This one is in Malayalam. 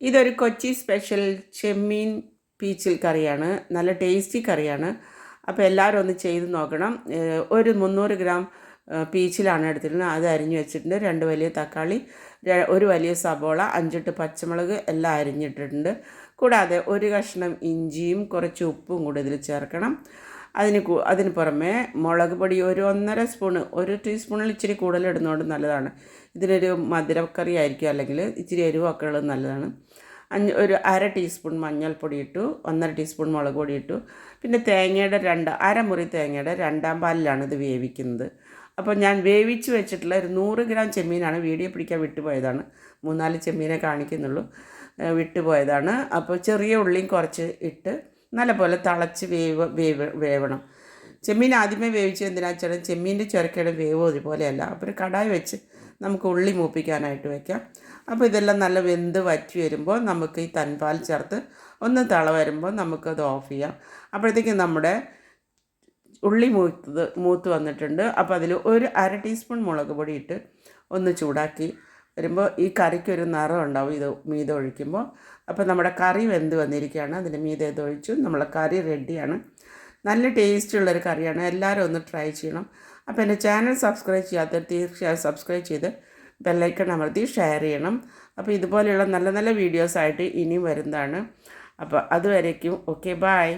ഇതൊരു കൊച്ചി സ്പെഷ്യൽ ചെമ്മീൻ പീച്ചിൽ കറിയാണ്. നല്ല ടേസ്റ്റി കറിയാണ്. അപ്പോൾ എല്ലാവരും ഒന്ന് ചെയ്ത് നോക്കണം. ഒരു 300 ഗ്രാം പീച്ചിലാണ് എടുത്തിരുന്നത്. അത് അരിഞ്ഞ് വെച്ചിട്ടുണ്ട്. 2 വലിയ തക്കാളി, ഒരു വലിയ സബോള, 5-8 പച്ചമുളക് എല്ലാം അരിഞ്ഞിട്ടിട്ടുണ്ട്. കൂടാതെ ഒരു കഷ്ണം ഇഞ്ചിയും കുറച്ച് ഉപ്പും കൂടി ഇതിൽ ചേർക്കണം. അതിന് പുറമെ മുളക് പൊടി ഒരു 1.5 സ്പൂണ്, 1 ടീസ്പൂണിൽ ഇച്ചിരി കൂടുതൽ ഇടുന്നതുകൊണ്ട് നല്ലതാണ്. ഇതിനൊരു മധുരക്കറി ആയിരിക്കും, അല്ലെങ്കിൽ ഇച്ചിരി എരിവൊക്കെ ഉള്ളത് നല്ലതാണ്. ഒരു 1/2 ടീസ്പൂൺ മഞ്ഞൾപ്പൊടി ഇട്ടു, 1.5 ടീസ്പൂൺ മുളക് പൊടി ഇട്ടു. പിന്നെ തേങ്ങയുടെ അരമുറി തേങ്ങയുടെ 2-ാം പാലിലാണ് ഇത് വേവിക്കുന്നത്. അപ്പോൾ ഞാൻ വേവിച്ച് വെച്ചിട്ടുള്ള ഒരു 100 ഗ്രാം ചെമ്മീനാണ്. വീഡിയോ പിടിക്കാൻ വിട്ടുപോയതാണ്. 3-4 ചെമ്മീനെ കാണിക്കുന്നുള്ളൂ, വിട്ടുപോയതാണ്. അപ്പോൾ ചെറിയ ഉള്ളിയും കുറച്ച് ഇട്ട് നല്ലപോലെ തിളച്ച് വേവണം. ചെമ്മീൻ ആദ്യമേ വേവിച്ച് എന്തിനാ വെച്ചാൽ ചെമ്മീൻ്റെ ചുരക്കയുടെ വേവ് ഒരുപോലെയല്ല. അപ്പോൾ ഒരു കടായി വെച്ച് നമുക്ക് ഉള്ളി മൂപ്പിക്കാനായിട്ട് വയ്ക്കാം. അപ്പോൾ ഇതെല്ലാം നല്ല വെന്ത് വറ്റി വരുമ്പോൾ നമുക്ക് ഈ തൻപാൽ ചേർത്ത് ഒന്ന് തിള വരുമ്പോൾ നമുക്കത് ഓഫ് ചെയ്യാം. അപ്പോഴത്തേക്കും നമ്മുടെ ഉള്ളി മൂത്ത് വന്നിട്ടുണ്ട്. അപ്പോൾ അതിൽ ഒരു 1/2 ടീസ്പൂൺ മുളക് പൊടി ഇട്ട് ഒന്ന് ചൂടാക്കി വരുമ്പോൾ ഈ കറിക്കൊരു നിറം ഉണ്ടാവും ഇത് മീതെ ഒഴിക്കുമ്പോൾ. അപ്പോൾ നമ്മുടെ കറി വെന്ത് വന്നിരിക്കുകയാണ്. അതിൻ്റെ മീതെ ഇത് ഒഴിച്ചു. നമ്മളെ കറി റെഡിയാണ്. നല്ല ടേസ്റ്റുള്ളൊരു കറിയാണ്. എല്ലാവരും ഒന്ന് ട്രൈ ചെയ്യണം. അപ്പോൾ എൻ്റെ ചാനൽ സബ്സ്ക്രൈബ് ചെയ്യാത്തവർ തീർച്ചയായും സബ്സ്ക്രൈബ് ചെയ്ത് ബെല്ലൈക്കൺ അമർത്തി ഷെയർ ചെയ്യണം. അപ്പോൾ ഇതുപോലെയുള്ള നല്ല നല്ല വീഡിയോസായിട്ട് ഇനിയും വരുന്നതാണ്. അപ്പോൾ അതുവരേക്കും ഓക്കെ, ബൈ.